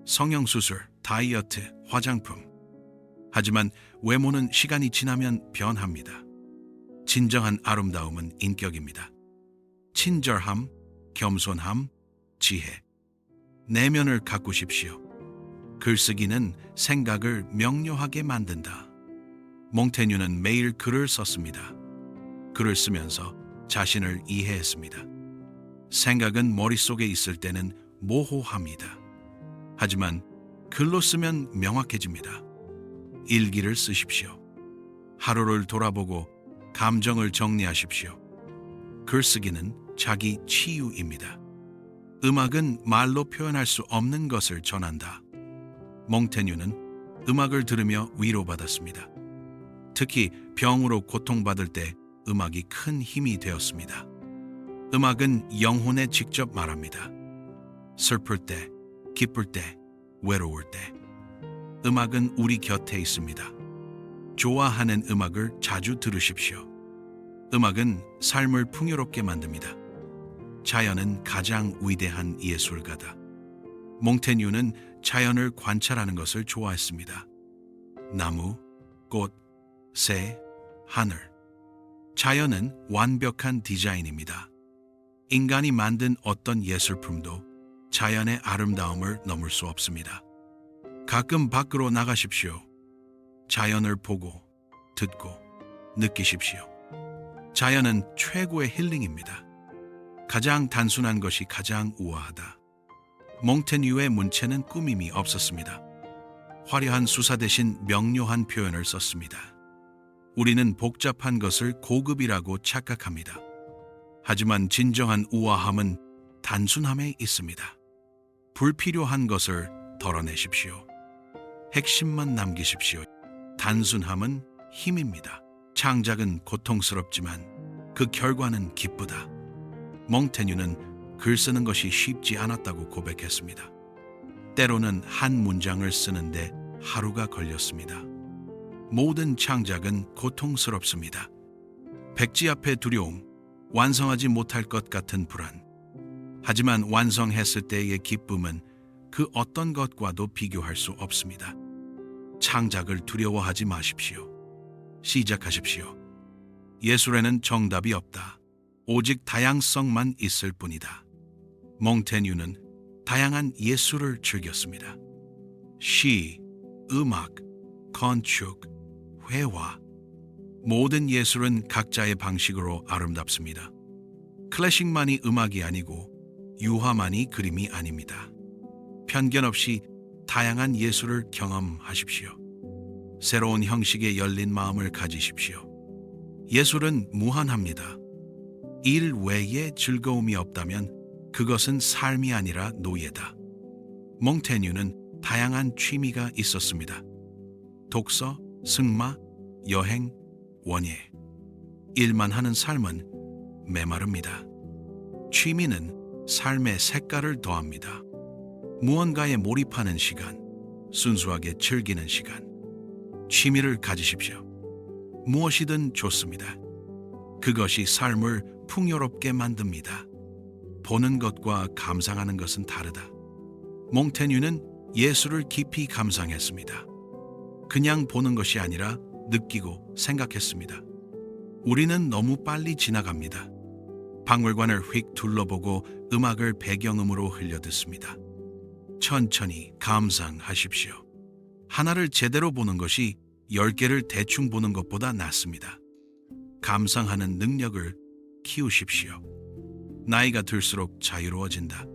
성형수술, 다이어트, 화장품. 하지만 외모는 시간이 지나면 변합니다. 진정한 아름다움은 인격입니다. 친절함, 겸손함, 지혜. 내면을 가꾸십시오. 글쓰기는 생각을 명료하게 만든다. 몽테뉴는 매일 글을 썼습니다. 글을 쓰면서 자신을 이해했습니다. 생각은 머릿속에 있을 때는 모호합니다. 하지만 글로 쓰면 명확해집니다. 일기를 쓰십시오. 하루를 돌아보고 감정을 정리하십시오. 글쓰기는 자기 치유입니다. 음악은 말로 표현할 수 없는 것을 전한다. 몽테뉴는 음악을 들으며 위로받았습니다. 특히 병으로 고통받을 때 음악이 큰 힘이 되었습니다. 음악은 영혼에 직접 말합니다. 슬플 때, 기쁠 때, 외로울 때. 음악은 우리 곁에 있습니다. 좋아하는 음악을 자주 들으십시오. 음악은 삶을 풍요롭게 만듭니다. 자연은 가장 위대한 예술가다. 몽테뉴는 자연을 관찰하는 것을 좋아했습니다. 나무, 꽃, 새, 하늘. 자연은 완벽한 디자인입니다. 인간이 만든 어떤 예술품도 자연의 아름다움을 넘을 수 없습니다. 가끔 밖으로 나가십시오. 자연을 보고, 듣고, 느끼십시오. 자연은 최고의 힐링입니다. 가장 단순한 것이 가장 우아하다. 몽테뉴의 문체는 꾸밈이 없었습니다. 화려한 수사 대신 명료한 표현을 썼습니다. 우리는 복잡한 것을 고급이라고 착각합니다. 하지만 진정한 우아함은 단순함에 있습니다. 불필요한 것을 덜어내십시오. 핵심만 남기십시오. 단순함은 힘입니다. 창작은 고통스럽지만 그 결과는 기쁘다. 몽테뉴는 글 쓰는 것이 쉽지 않았다고 고백했습니다. 때로는 한 문장을 쓰는데 하루가 걸렸습니다. 모든 창작은 고통스럽습니다. 백지 앞의 두려움, 완성하지 못할 것 같은 불안. 하지만 완성했을 때의 기쁨은 그 어떤 것과도 비교할 수 없습니다. 창작을 두려워하지 마십시오. 시작하십시오. 예술에는 정답이 없다. 오직 다양성만 있을 뿐이다. 몽테뉴는 다양한 예술을 즐겼습니다. 시, 음악, 건축, 회화. 모든 예술은 각자의 방식으로 아름답습니다. 클래식만이 음악이 아니고 유화만이 그림이 아닙니다. 편견 없이 다양한 예술을 경험하십시오. 새로운 형식에 열린 마음을 가지십시오. 예술은 무한합니다. 일 외에 즐거움이 없다면 그것은 삶이 아니라 노예다. 몽테뉴는 다양한 취미가 있었습니다. 독서, 승마, 여행, 원예. 일만 하는 삶은 메마릅니다. 취미는 삶의 색깔을 더합니다. 무언가에 몰입하는 시간, 순수하게 즐기는 시간. 취미를 가지십시오. 무엇이든 좋습니다. 그것이 삶을 풍요롭게 만듭니다. 보는 것과 감상하는 것은 다르다. 몽테뉴는 예술을 깊이 감상했습니다. 그냥 보는 것이 아니라 느끼고 생각했습니다. 우리는 너무 빨리 지나갑니다. 박물관을 휙 둘러보고 음악을 배경음으로 흘려듣습니다. 천천히 감상하십시오. 하나를 제대로 보는 것이 10개를 대충 보는 것보다 낫습니다. 감상하는 능력을 키우십시오. 나이가 들수록 자유로워진다.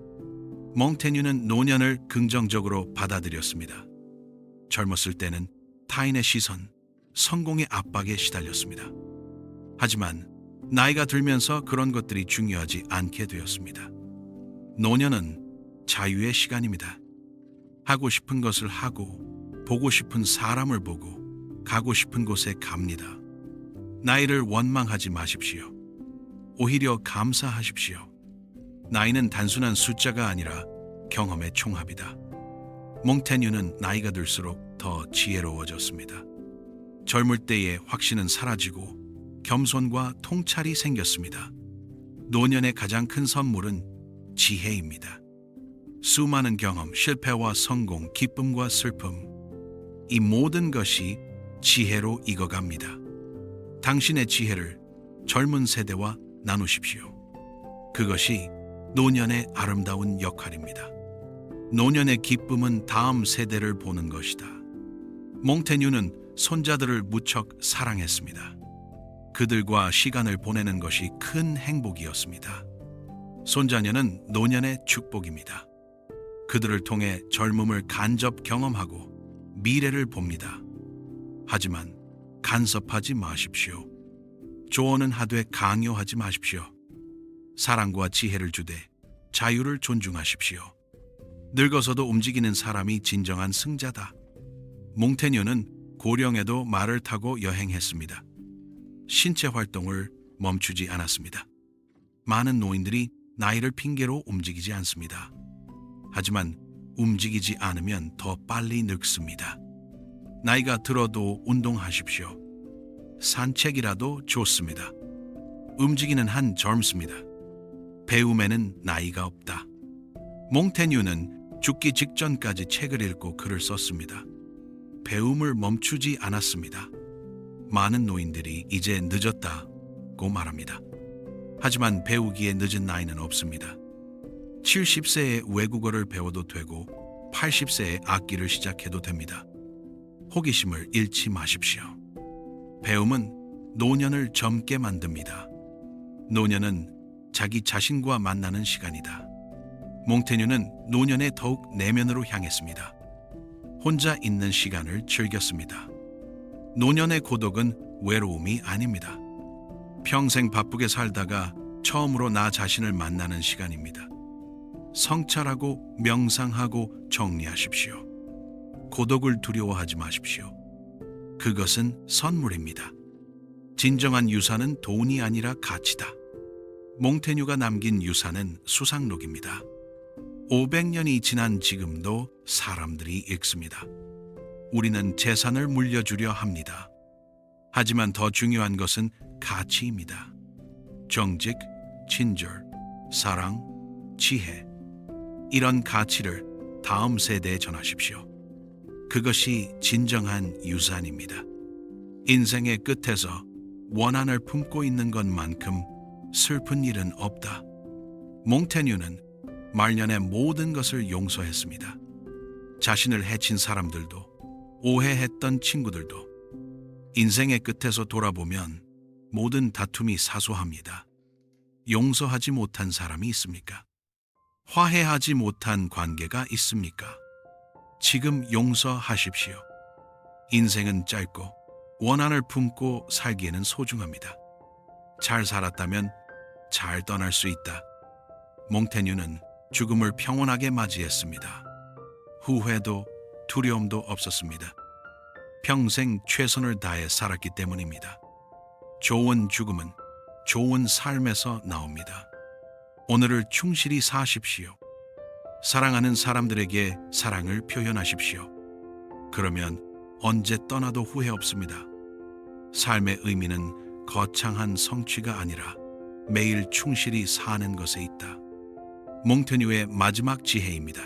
몽테뉴는 노년을 긍정적으로 받아들였습니다. 젊었을 때는 타인의 시선, 성공의 압박에 시달렸습니다. 하지만 나이가 들면서 그런 것들이 중요하지 않게 되었습니다. 노년은 자유의 시간입니다. 하고 싶은 것을 하고, 보고 싶은 사람을 보고, 가고 싶은 곳에 갑니다. 나이를 원망하지 마십시오. 오히려 감사하십시오. 나이는 단순한 숫자가 아니라 경험의 총합이다. 몽테뉴는 나이가 들수록 더 지혜로워졌습니다. 젊을 때의 확신은 사라지고 겸손과 통찰이 생겼습니다. 노년의 가장 큰 선물은 지혜입니다. 수많은 경험, 실패와 성공, 기쁨과 슬픔, 이 모든 것이 지혜로 익어갑니다. 당신의 지혜를 젊은 세대와 나누십시오. 그것이 노년의 아름다운 역할입니다. 노년의 기쁨은 다음 세대를 보는 것이다. 몽테뉴는 손자들을 무척 사랑했습니다. 그들과 시간을 보내는 것이 큰 행복이었습니다. 손자녀는 노년의 축복입니다. 그들을 통해 젊음을 간접 경험하고 미래를 봅니다. 하지만 간섭하지 마십시오. 조언은 하되 강요하지 마십시오. 사랑과 지혜를 주되 자유를 존중하십시오. 늙어서도 움직이는 사람이 진정한 승자다. 몽테뉴는 고령에도 말을 타고 여행했습니다. 신체 활동을 멈추지 않았습니다. 많은 노인들이 나이를 핑계로 움직이지 않습니다. 하지만 움직이지 않으면 더 빨리 늙습니다. 나이가 들어도 운동하십시오. 산책이라도 좋습니다. 움직이는 한 젊습니다. 배움에는 나이가 없다. 몽테뉴는 죽기 직전까지 책을 읽고 글을 썼습니다. 배움을 멈추지 않았습니다. 많은 노인들이 이제 늦었다고 말합니다. 하지만 배우기에 늦은 나이는 없습니다. 70세에 외국어를 배워도 되고 80세에 악기를 시작해도 됩니다. 호기심을 잃지 마십시오. 배움은 노년을 젊게 만듭니다. 노년은 자기 자신과 만나는 시간이다. 몽테뉴는 노년에 더욱 내면으로 향했습니다. 혼자 있는 시간을 즐겼습니다. 노년의 고독은 외로움이 아닙니다. 평생 바쁘게 살다가 처음으로 나 자신을 만나는 시간입니다. 성찰하고 명상하고 정리하십시오. 고독을 두려워하지 마십시오. 그것은 선물입니다. 진정한 유산은 돈이 아니라 가치다. 몽테뉴가 남긴 유산은 수상록입니다. 500년이 지난 지금도 사람들이 읽습니다. 우리는 재산을 물려주려 합니다. 하지만 더 중요한 것은 가치입니다. 정직, 친절, 사랑, 지혜. 이런 가치를 다음 세대에 전하십시오. 그것이 진정한 유산입니다. 인생의 끝에서 원한을 품고 있는 것만큼 슬픈 일은 없다. 몽테뉴는 말년에 모든 것을 용서했습니다. 자신을 해친 사람들도, 오해했던 친구들도. 인생의 끝에서 돌아보면 모든 다툼이 사소합니다. 용서하지 못한 사람이 있습니까? 화해하지 못한 관계가 있습니까? 지금 용서하십시오. 인생은 짧고 원한을 품고 살기에는 소중합니다. 잘 살았다면 잘 떠날 수 있다. 몽테뉴는 죽음을 평온하게 맞이했습니다. 후회도 두려움도 없었습니다. 평생 최선을 다해 살았기 때문입니다. 좋은 죽음은 좋은 삶에서 나옵니다. 오늘을 충실히 사십시오. 사랑하는 사람들에게 사랑을 표현하십시오. 그러면 언제 떠나도 후회 없습니다. 삶의 의미는 거창한 성취가 아니라 매일 충실히 사는 것에 있다. 몽테뉴의 마지막 지혜입니다.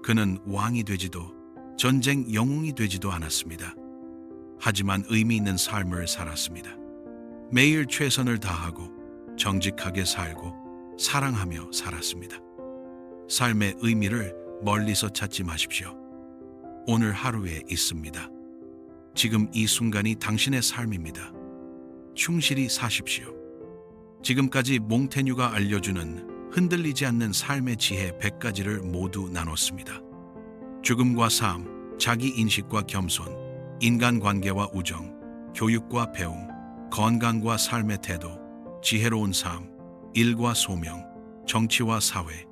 그는 왕이 되지도 전쟁 영웅이 되지도 않았습니다. 하지만 의미 있는 삶을 살았습니다. 매일 최선을 다하고 정직하게 살고 사랑하며 살았습니다. 삶의 의미를 멀리서 찾지 마십시오. 오늘 하루에 있습니다. 지금 이 순간이 당신의 삶입니다. 충실히 사십시오. 지금까지 몽테뉴가 알려주는 흔들리지 않는 삶의 지혜 100가지를 모두 나눴습니다. 죽음과 삶, 자기 인식과 겸손, 인간관계와 우정, 교육과 배움, 건강과 삶의 태도, 지혜로운 삶, 일과 소명, 정치와 사회,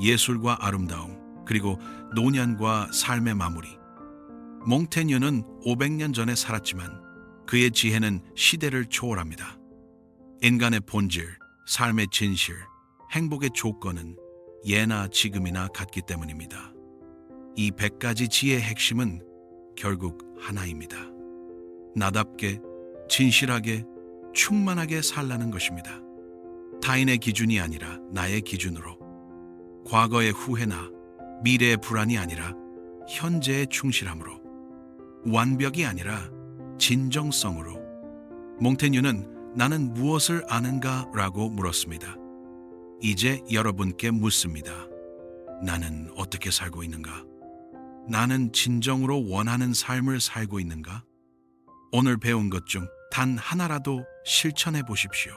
예술과 아름다움, 그리고 노년과 삶의 마무리. 몽테뉴는 500년 전에 살았지만 그의 지혜는 시대를 초월합니다. 인간의 본질, 삶의 진실, 행복의 조건은 예나 지금이나 같기 때문입니다. 이 100가지 지혜의 핵심은 결국 하나입니다. 나답게, 진실하게, 충만하게 살라는 것입니다. 타인의 기준이 아니라 나의 기준으로, 과거의 후회나 미래의 불안이 아니라 현재의 충실함으로, 완벽이 아니라 진정성으로. 몽테뉴는 나는 무엇을 아는가? 라고 물었습니다. 이제 여러분께 묻습니다. 나는 어떻게 살고 있는가? 나는 진정으로 원하는 삶을 살고 있는가? 오늘 배운 것 중 단 하나라도 실천해 보십시오.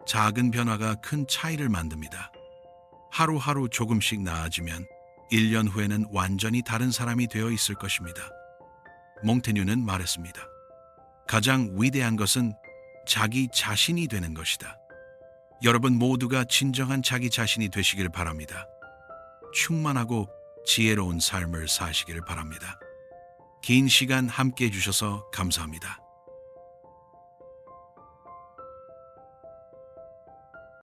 작은 변화가 큰 차이를 만듭니다. 하루하루 조금씩 나아지면 1년 후에는 완전히 다른 사람이 되어 있을 것입니다. 몽테뉴는 말했습니다. 가장 위대한 것은 자기 자신이 되는 것이다. 여러분 모두가 진정한 자기 자신이 되시길 바랍니다. 충만하고 지혜로운 삶을 사시길 바랍니다. 긴 시간 함께 해주셔서 감사합니다.